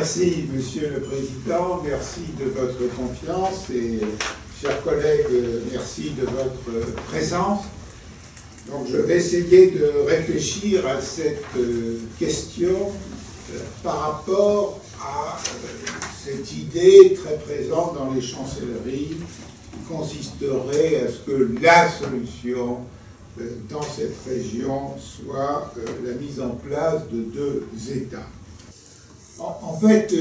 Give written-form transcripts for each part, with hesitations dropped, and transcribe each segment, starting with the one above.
Merci, Monsieur le Président, merci de votre confiance et, chers collègues, merci de votre présence. Donc, je vais essayer de réfléchir à cette question par rapport à cette idée très présente dans les chancelleries qui consisterait à ce que la solution dans cette région soit la mise en place de deux États. En fait,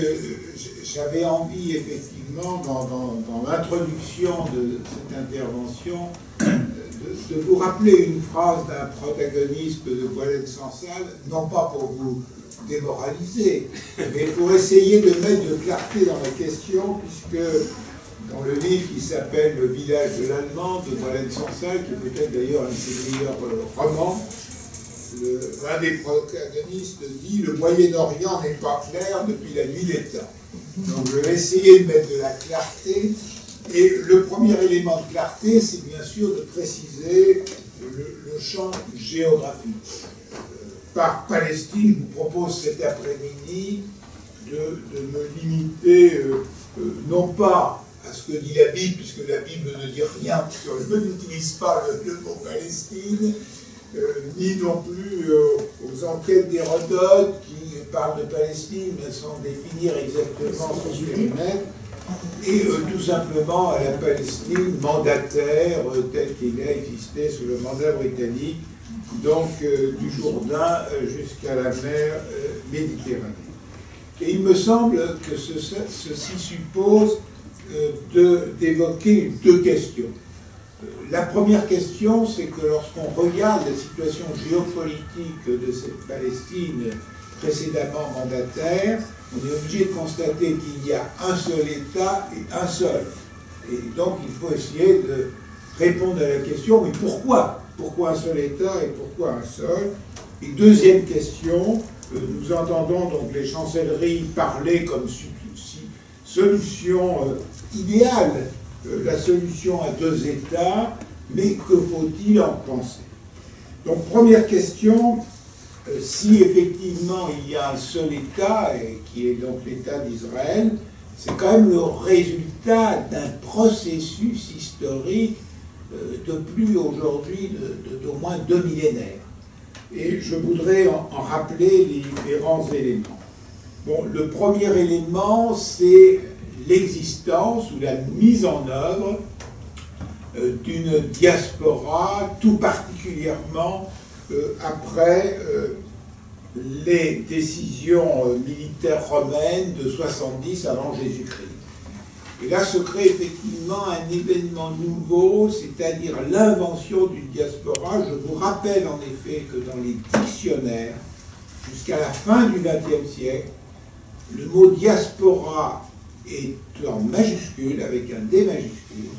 j'avais envie, effectivement, dans l'introduction de cette intervention, de vous rappeler une phrase d'un protagoniste de Wallensansal, non pas pour vous démoraliser, mais pour essayer de mettre de clarté dans la question, puisque dans le livre qui s'appelle Le village de l'Allemand de Wallensansal, qui est peut-être d'ailleurs un de ses meilleurs romans, l'un des protagonistes dit « Le Moyen-Orient n'est pas clair depuis la nuit des temps ». Donc je vais essayer de mettre de la clarté. Et le premier élément de clarté, c'est bien sûr de préciser le champ géographique. Par Palestine, je vous propose cet après-midi de me limiter non pas à ce que dit la Bible, puisque la Bible ne dit rien, je n'utilise pas le mot Palestine, ni non plus aux enquêtes d'Hérodote qui parlent de Palestine, mais sans définir exactement son périmètre, et tout simplement à la Palestine mandataire telle qu'il a existé sous le mandat britannique, donc du Jourdain jusqu'à la mer Méditerranée. Et il me semble que ceci suppose d'évoquer deux questions. La première question, c'est que lorsqu'on regarde la situation géopolitique de cette Palestine précédemment mandataire, on est obligé de constater qu'il y a un seul État et un seul. Et donc il faut essayer de répondre à la question, mais pourquoi? Pourquoi un seul État et pourquoi un seul? Et deuxième question, nous entendons donc les chancelleries parler comme solution idéale, la solution à deux États, mais que faut-il en penser? Donc première question, si effectivement il y a un seul État, et qui est donc l'État d'Israël, c'est quand même le résultat d'un processus historique de plus aujourd'hui d'au moins 2 millénaires. Et je voudrais en rappeler les différents éléments. Bon, le premier élément, c'est l'existence ou la mise en œuvre d'une diaspora, tout particulièrement après les décisions militaires romaines de 70 avant Jésus-Christ. Et là se crée effectivement un événement nouveau, c'est-à-dire l'invention d'une diaspora. Je vous rappelle en effet que dans les dictionnaires, jusqu'à la fin du XXe siècle, le mot diaspora est en majuscule, avec un D majuscule,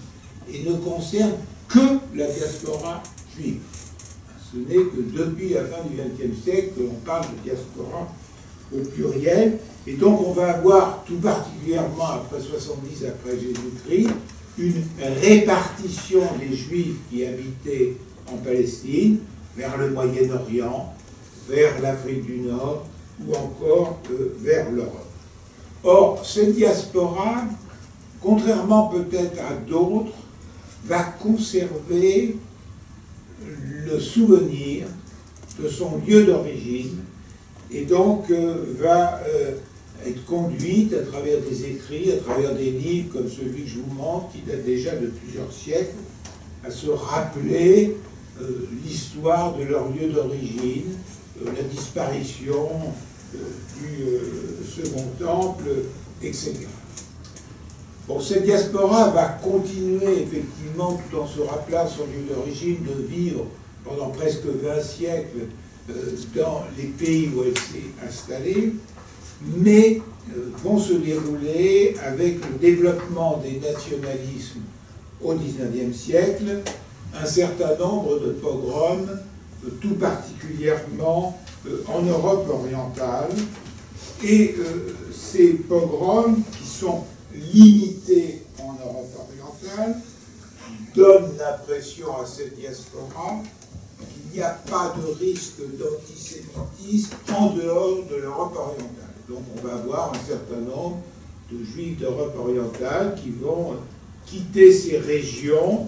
et ne concerne que la diaspora juive. Ce n'est que depuis la fin du XXe siècle que l'on parle de diaspora au pluriel, et donc on va avoir, tout particulièrement après 70 après Jésus-Christ, une répartition des Juifs qui habitaient en Palestine vers le Moyen-Orient, vers l'Afrique du Nord, ou encore vers l'Europe. Or, cette diaspora, contrairement peut-être à d'autres, va conserver le souvenir de son lieu d'origine et donc va être conduite à travers des écrits, à travers des livres comme celui que je vous montre, qui date déjà de plusieurs siècles, à se rappeler l'histoire de leur lieu d'origine, la disparition du Second Temple, etc. Bon, cette diaspora va continuer effectivement, tout en se rappelant son lieu d'origine, de vivre pendant presque 20 siècles dans les pays où elle s'est installée, mais vont se dérouler avec le développement des nationalismes au XIXe siècle, un certain nombre de pogroms, tout particulièrement en Europe orientale, et ces pogroms qui sont limités en Europe orientale donnent l'impression à cette diaspora qu'il n'y a pas de risque d'antisémitisme en dehors de l'Europe orientale. Donc on va avoir un certain nombre de juifs d'Europe orientale qui vont quitter ces régions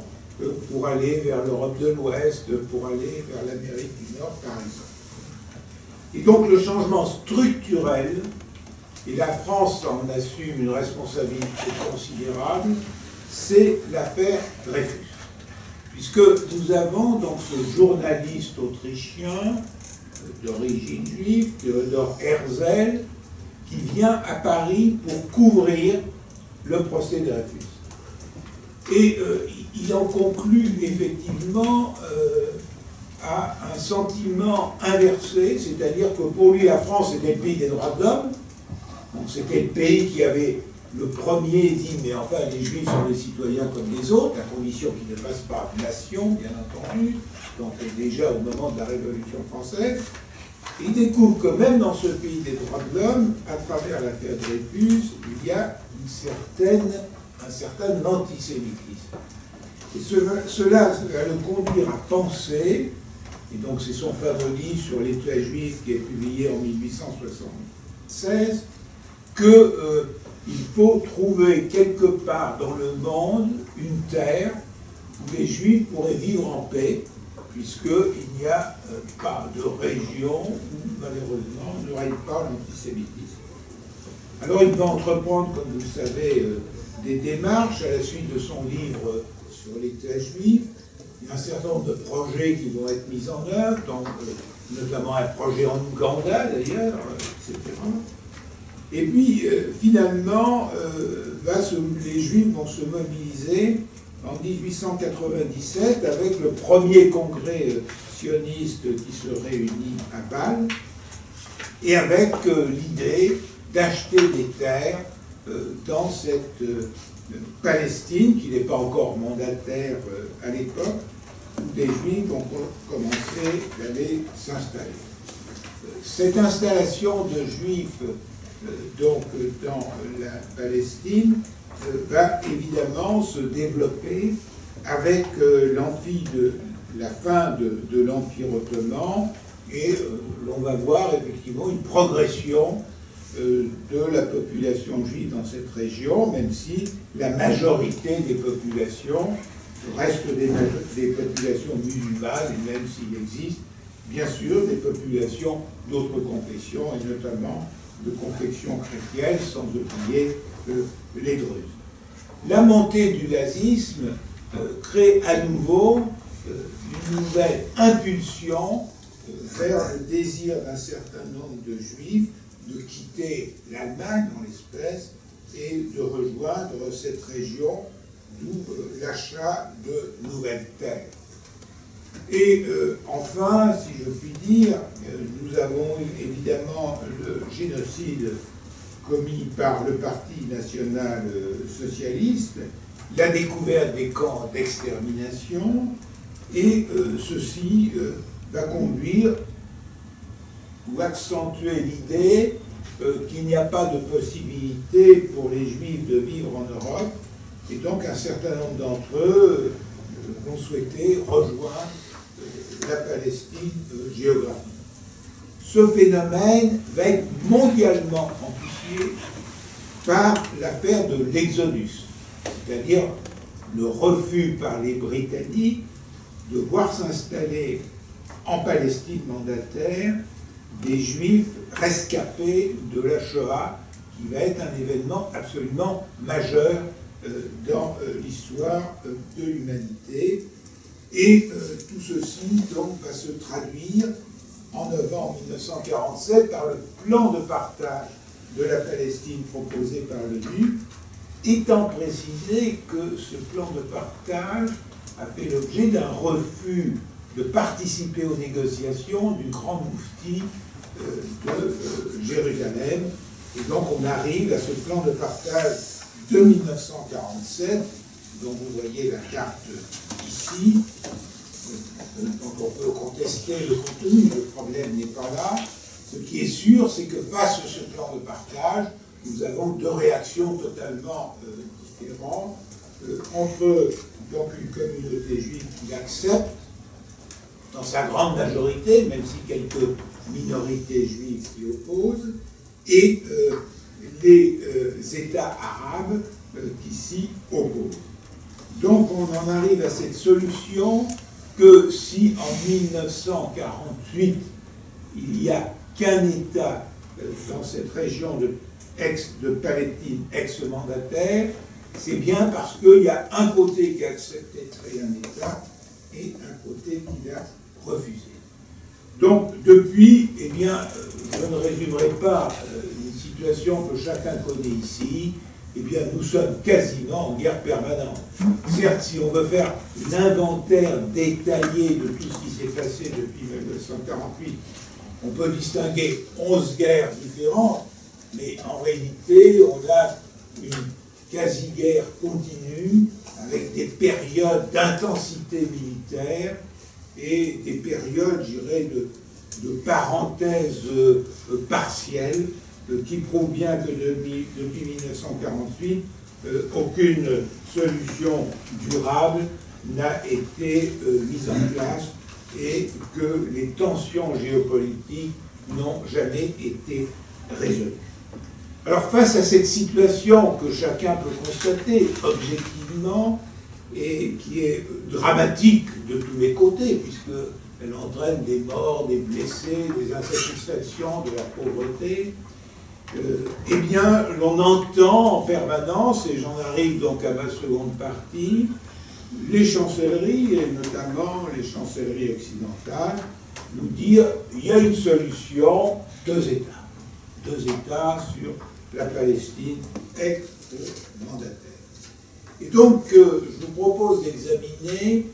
pour aller vers l'Europe de l'Ouest, pour aller vers l'Amérique du Nord, par exemple. Et donc le changement structurel, et la France en assume une responsabilité considérable, c'est l'affaire Dreyfus. Puisque nous avons donc ce journaliste autrichien d'origine juive, Theodor Herzl, qui vient à Paris pour couvrir le procès Dreyfus. Et il en conclut effectivement à un sentiment inversé, c'est-à-dire que pour lui la France était le pays des droits de l'homme, donc c'était le pays qui avait le premier dit mais enfin les juifs sont des citoyens comme les autres, à condition qu'ils ne fassent pas nation, bien entendu, donc déjà au moment de la Révolution française. Il découvre que même dans ce pays des droits de l'homme, à travers l'affaire Dreyfus, il y a un certain antisémitisme. Et cela va le conduire à penser, et donc c'est son favori sur l'État juif qui est publié en 1876, qu'il faut trouver quelque part dans le monde une terre où les juifs pourraient vivre en paix, puisqu'il n'y a pas de région où, malheureusement, ne règne pas l'antisémitisme. Alors il va entreprendre, comme vous le savez, des démarches à la suite de son livre sur l'État juif. Il y a un certain nombre de projets qui vont être mis en œuvre, donc, notamment un projet en Ouganda, d'ailleurs, etc. Et puis, finalement, les Juifs vont se mobiliser en 1897 avec le premier congrès sioniste qui se réunit à Bâle, et avec l'idée d'acheter des terres dans cette Palestine, qui n'est pas encore mandataire à l'époque, où des Juifs vont commencer à aller s'installer. Cette installation de Juifs donc dans la Palestine va évidemment se développer avec la fin de l'Empire ottoman, et l'on va voir effectivement une progression de la population juive dans cette région, même si la majorité des populations restent des populations musulmanes, et même s'il existe bien sûr des populations d'autres confessions, et notamment de confession chrétienne, sans oublier les Druzes. La montée du nazisme crée à nouveau une nouvelle impulsion vers le désir d'un certain nombre de Juifs de quitter l'Allemagne, en l'espèce, et de rejoindre cette région, d'où l'achat de nouvelles terres. Et enfin, si je puis dire, nous avons évidemment le génocide commis par le Parti national socialiste, la découverte des camps d'extermination, et ceci va conduire ou accentuer l'idée qu'il n'y a pas de possibilité pour les Juifs de vivre en Europe, et donc un certain nombre d'entre eux vont souhaiter rejoindre la Palestine géographique. Ce phénomène va être mondialement amplifié par l'affaire de l'Exodus, c'est-à-dire le refus par les Britanniques de voir s'installer en Palestine mandataire des Juifs rescapés de la Shoah, qui va être un événement absolument majeur dans l'histoire de l'humanité. Et tout ceci donc va se traduire en novembre 1947 par le plan de partage de la Palestine proposé par l'ONU, étant précisé que ce plan de partage a fait l'objet d'un refus de participer aux négociations du grand moufti de Jérusalem. Et donc on arrive à ce plan de partage de 1947, dont vous voyez la carte ici, dont on peut contester le contenu, le problème n'est pas là. Ce qui est sûr, c'est que face à ce plan de partage, nous avons deux réactions totalement différentes, entre donc une communauté juive qui accepte, dans sa grande majorité, même si quelques minorités juives s'y opposent, et les États arabes qui s'y opposent. Donc on en arrive à cette solution que si en 1948 il n'y a qu'un État dans cette région de Palestine ex-mandataire, c'est bien parce qu'il y a un côté qui a accepté de créer un État et un côté qui l'a refusé. Donc depuis, eh bien, je ne résumerai pas une situation que chacun connaît ici, eh bien, nous sommes quasiment en guerre permanente. Certes, si on veut faire l'inventaire détaillé de tout ce qui s'est passé depuis 1948, on peut distinguer 11 guerres différentes, mais en réalité, on a une quasi-guerre continue, avec des périodes d'intensité militaire et des périodes, je dirais, de parenthèse partielle, qui prouve bien que depuis 1948, aucune solution durable n'a été mise en place et que les tensions géopolitiques n'ont jamais été résolues. Alors face à cette situation que chacun peut constater objectivement et qui est dramatique de tous les côtés, puisqu'elle entraîne des morts, des blessés, des insatisfactions, de la pauvreté, eh bien, l'on entend en permanence, et j'en arrive donc à ma seconde partie, les chancelleries, et notamment les chancelleries occidentales, nous dire il y a une solution, deux États sur la Palestine ex-mandataire. Et donc, je vous propose d'examiner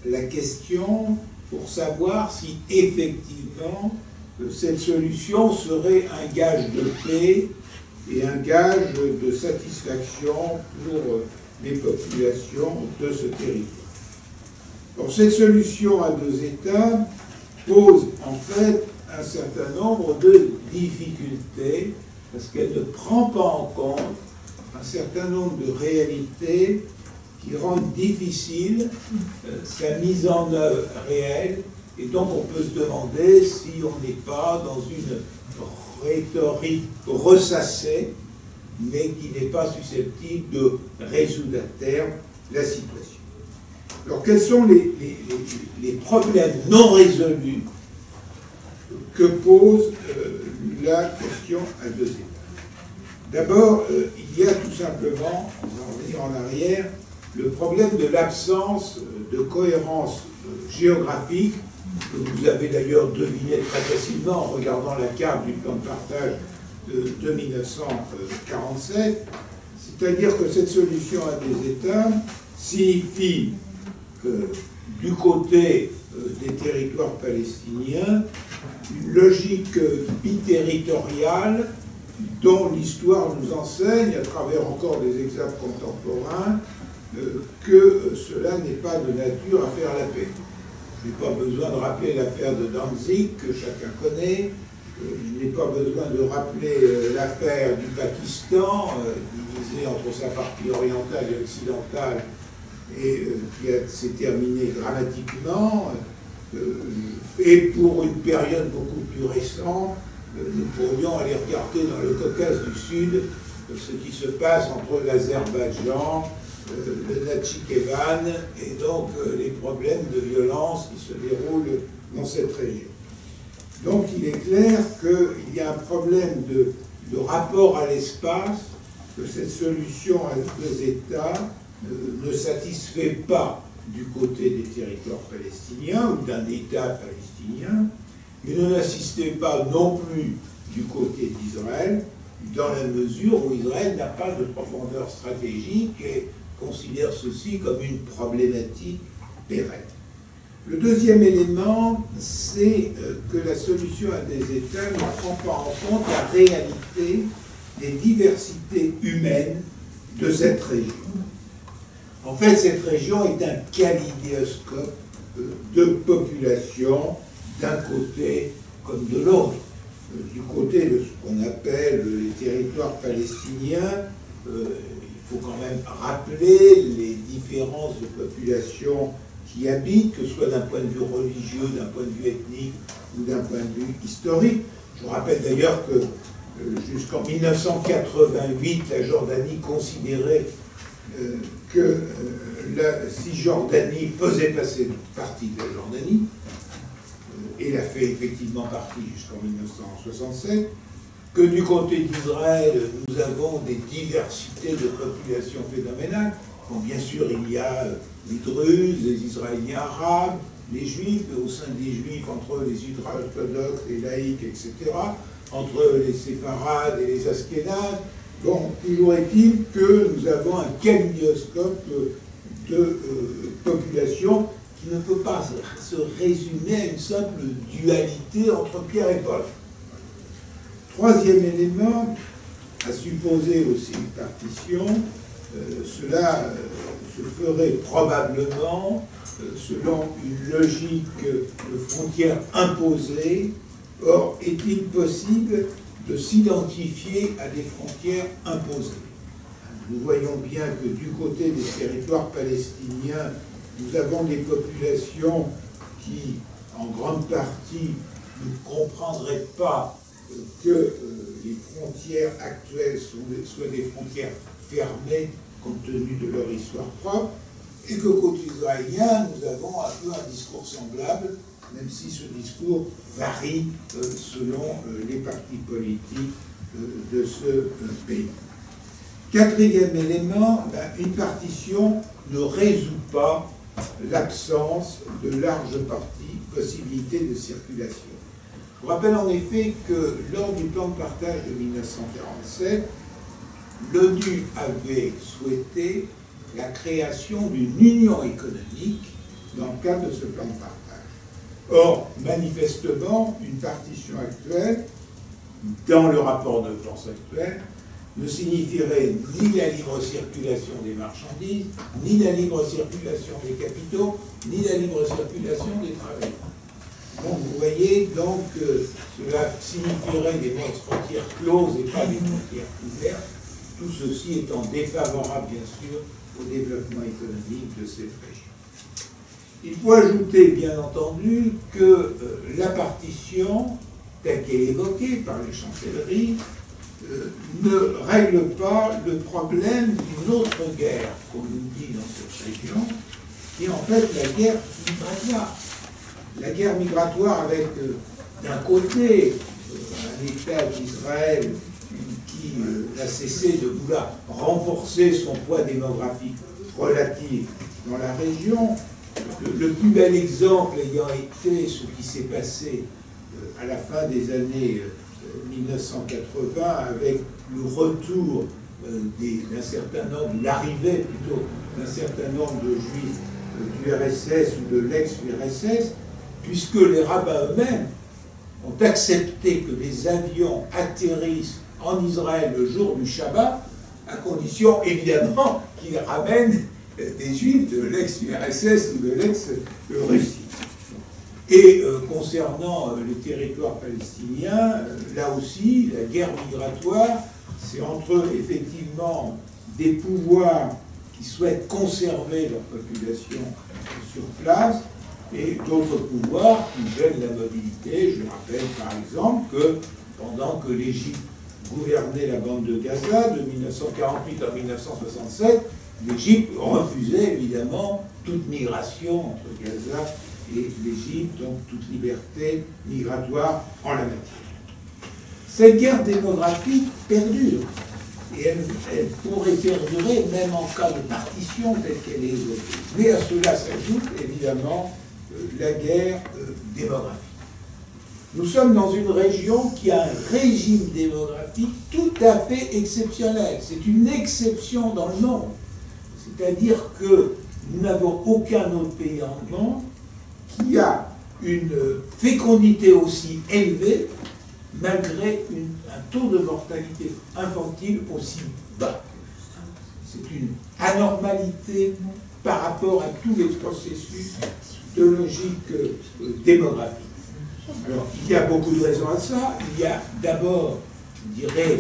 la question pour savoir si effectivement cette solution serait un gage de paix et un gage de satisfaction pour les populations de ce territoire. Donc cette solution à deux États pose en fait un certain nombre de difficultés parce qu'elle ne prend pas en compte un certain nombre de réalités qui rendent difficile sa mise en œuvre réelle. Et donc on peut se demander si on n'est pas dans une rhétorique ressassée, mais qui n'est pas susceptible de résoudre à terme la situation. Alors quels sont les problèmes non résolus que pose la question à deux États? D'abord, il y a tout simplement, on va revenir en arrière, le problème de l'absence de cohérence géographique, que vous avez d'ailleurs deviné très facilement en regardant la carte du plan de partage de 1947, c'est-à-dire que cette solution à des États signifie que du côté des territoires palestiniens, une logique biterritoriale dont l'histoire nous enseigne, à travers encore des exemples contemporains, que cela n'est pas de nature à faire la paix. Je n'ai pas besoin de rappeler l'affaire de Danzig, que chacun connaît. Je n'ai pas besoin de rappeler l'affaire du Pakistan, divisée entre sa partie orientale et occidentale, et qui s'est terminée dramatiquement. Et pour une période beaucoup plus récente, nous pourrions aller regarder dans le Caucase du Sud ce qui se passe entre l'Azerbaïdjan, le Natchikevan et donc les problèmes de violence qui se déroulent dans cette région. Donc il est clair qu'il y a un problème de rapport à l'espace, que cette solution à deux États ne satisfait pas du côté des territoires palestiniens ou d'un État palestinien, mais ne l'assistait pas non plus du côté d'Israël, dans la mesure où Israël n'a pas de profondeur stratégique et considère ceci comme une problématique pérenne. Le deuxième élément, c'est que la solution à des États ne prend pas en compte la réalité des diversités humaines de cette région. En fait, cette région est un kaléidoscope de population d'un côté comme de l'autre. Du côté de ce qu'on appelle les territoires palestiniens, il faut quand même rappeler les différences de population qui habitent, que ce soit d'un point de vue religieux, d'un point de vue ethnique ou d'un point de vue historique. Je vous rappelle d'ailleurs que jusqu'en 1988, la Jordanie considérait que la Cisjordanie faisait passer partie de la Jordanie, et l'a fait effectivement partie jusqu'en 1967, que du côté d'Israël, nous avons des diversités de populations phénoménales. Bon, bien sûr, il y a les Druzes, les Israéliens arabes, les Juifs, au sein des Juifs, entre les ultra-orthodoxes, les laïcs, etc., entre les séfarades et les askénazes. Bon, toujours est-il que nous avons un kaléidoscope de population qui ne peut pas se résumer à une simple dualité entre Pierre et Paul. Troisième élément, à supposer aussi une partition, cela se ferait probablement selon une logique de frontières imposées. Or, est-il possible de s'identifier à des frontières imposées? Nous voyons bien que du côté des territoires palestiniens, nous avons des populations qui, en grande partie, ne comprendraient pas que les frontières actuelles soient des frontières fermées compte tenu de leur histoire propre, et que côté israélien, nous avons un peu un discours semblable, même si ce discours varie selon les partis politiques de ce pays. Quatrième élément, une partition ne résout pas l'absence de larges possibilités de circulation. Je vous rappelle en effet que lors du plan de partage de 1947, l'ONU avait souhaité la création d'une union économique dans le cadre de ce plan de partage. Or, manifestement, une partition actuelle, dans le rapport de force actuel, ne signifierait ni la libre circulation des marchandises, ni la libre circulation des capitaux, ni la libre circulation des travailleurs. Donc vous voyez, donc, cela signifierait des frontières closes et pas des frontières ouvertes, tout ceci étant défavorable, bien sûr, au développement économique de cette région. Il faut ajouter, bien entendu, que la partition, telle qu'elle est évoquée par les chancelleries, ne règle pas le problème d'une autre guerre, qu'on nous dit dans cette région, qui est en fait la guerre migratoire. La guerre migratoire avec, d'un côté, un État d'Israël qui n'a cessé de vouloir renforcer son poids démographique relatif dans la région. Le plus bel exemple ayant été ce qui s'est passé à la fin des années 1980 avec le retour d'un certain nombre, l'arrivée plutôt d'un certain nombre de juifs du RSS ou de l'ex-URSS, puisque les rabbins eux-mêmes ont accepté que les avions atterrissent en Israël le jour du Shabbat, à condition évidemment qu'ils ramènent des juifs de l'ex-URSS ou de l'ex-Russie. Et concernant les territoires palestiniens, là aussi, la guerre migratoire, c'est entre effectivement des pouvoirs qui souhaitent conserver leur population sur place et d'autres pouvoirs qui gênent la mobilité. Je rappelle par exemple que pendant que l'Égypte gouvernait la bande de Gaza de 1948 à 1967, l'Égypte refusait évidemment toute migration entre Gaza et l'Égypte, donc toute liberté migratoire en la matière. Cette guerre démographique perdure, et elle pourrait perdurer même en cas de partition telle qu'elle est évoquée. Mais à cela s'ajoute évidemment la guerre démographique. Nous sommes dans une région qui a un régime démographique tout à fait exceptionnel. C'est une exception dans le monde. C'est-à-dire que nous n'avons aucun autre pays en monde qui a une fécondité aussi élevée malgré un taux de mortalité infantile aussi bas. C'est une anormalité par rapport à tous les processus de logique démographique. Alors, il y a beaucoup de raisons à ça. Il y a d'abord, je dirais,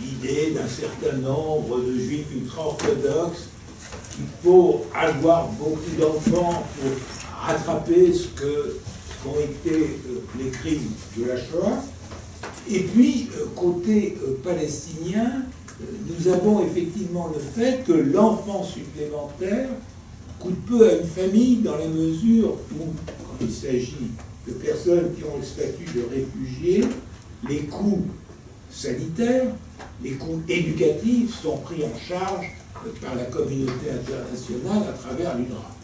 l'idée d'un certain nombre de juifs ultra-orthodoxes qu'il faut avoir beaucoup d'enfants pour rattraper ce qu'ont été les crimes de la Shoah. Et puis, côté palestinien, nous avons effectivement le fait que l'enfant supplémentaire coûte peu à une famille dans la mesure où, quand il s'agit de personnes qui ont le statut de réfugiés, les coûts sanitaires, les coûts éducatifs sont pris en charge par la communauté internationale à travers l'UNRWA.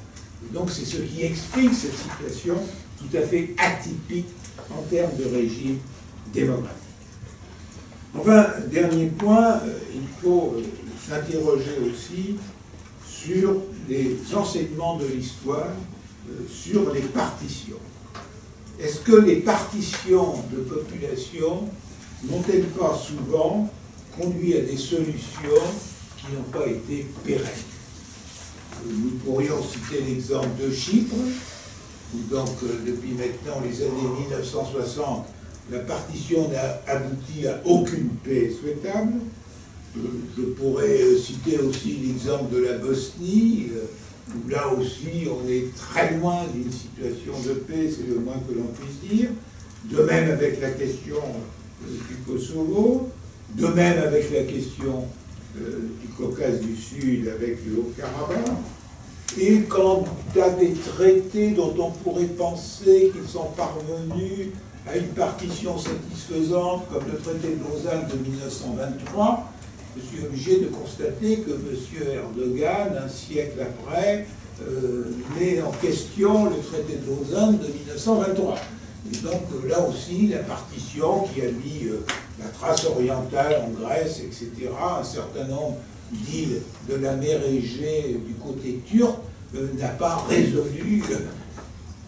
Et donc c'est ce qui explique cette situation tout à fait atypique en termes de régime démographique. Enfin, dernier point, il faut s'interroger aussi sur les enseignements de l'histoire, sur les partitions. Est-ce que les partitions de population n'ont-elles pas souvent conduit à des solutions qui n'ont pas été pérennes? Nous pourrions citer l'exemple de Chypre, où donc depuis maintenant les années 1960, la partition n'a abouti à aucune paix souhaitable. Je pourrais citer aussi l'exemple de la Bosnie, où là aussi on est très loin d'une situation de paix, c'est le moins que l'on puisse dire. De même avec la question du Kosovo, de même avec la question du Caucase du Sud, avec le Haut-Karabakh. Et quant à des traités dont on pourrait penser qu'ils sont parvenus à une partition satisfaisante, comme le traité de Lausanne de 1923, je suis obligé de constater que M. Erdogan, un siècle après, met en question le traité de Lausanne de 1923. Et donc là aussi, la partition qui a mis la Thrace orientale en Grèce, etc., un certain nombre d'îles de la mer Égée du côté turc, n'a pas résolu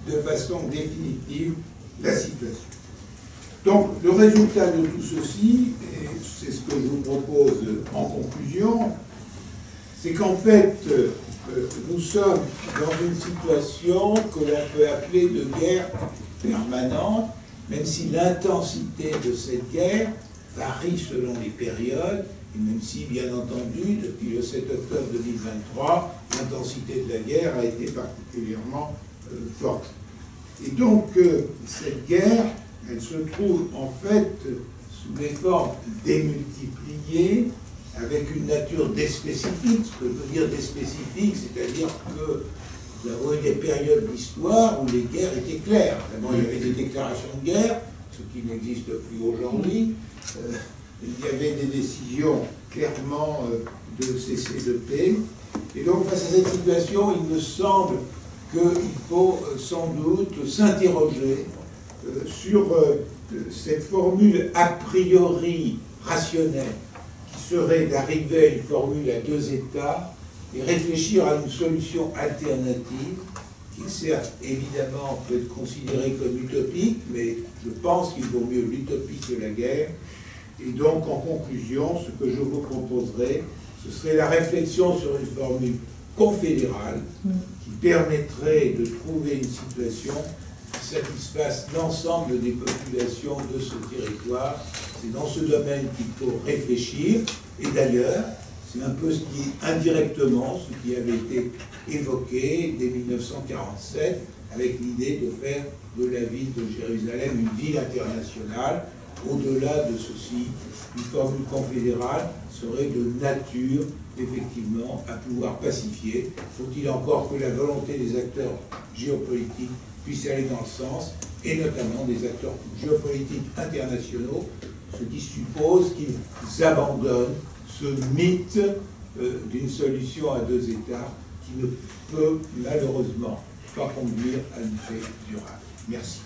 de façon définitive la situation. Donc le résultat de tout ceci, et c'est ce que je vous propose en conclusion, c'est qu'en fait, nous sommes dans une situation que l'on peut appeler de guerre permanente, même si l'intensité de cette guerre varie selon les périodes, et même si, bien entendu, depuis le 7 octobre 2023, l'intensité de la guerre a été particulièrement forte. Et donc, cette guerre, elle se trouve en fait sous des formes démultipliées, avec une nature déspécifique. Ce que je veux dire déspécifique, c'est-à-dire que nous avons eu des périodes d'histoire où les guerres étaient claires. D'abord, il y avait des déclarations de guerre, ce qui n'existe plus aujourd'hui. Il y avait des décisions clairement de cesser de paix. Et donc, face à cette situation, il me semble qu'il faut sans doute s'interroger sur cette formule a priori rationnelle qui serait d'arriver à une formule à deux États et réfléchir à une solution alternative qui certes évidemment peut être considérée comme utopique, mais je pense qu'il vaut mieux l'utopie que la guerre. Et donc en conclusion, ce que je vous proposerai, ce serait la réflexion sur une formule confédérale qui permettrait de trouver une situation qui satisfasse l'ensemble des populations de ce territoire. C'est dans ce domaine qu'il faut réfléchir. Et d'ailleurs, c'est un peu ce qui, indirectement, ce qui avait été évoqué dès 1947, avec l'idée de faire de la ville de Jérusalem une ville internationale. Au-delà de ceci, une formule confédérale serait de nature, effectivement, à pouvoir pacifier. Faut-il encore que la volonté des acteurs géopolitiques puisse aller dans le sens, et notamment des acteurs géopolitiques internationaux, ce qui suppose qu'ils abandonnent ce mythe d'une solution à deux États qui ne peut malheureusement pas conduire à une paix durable. Merci.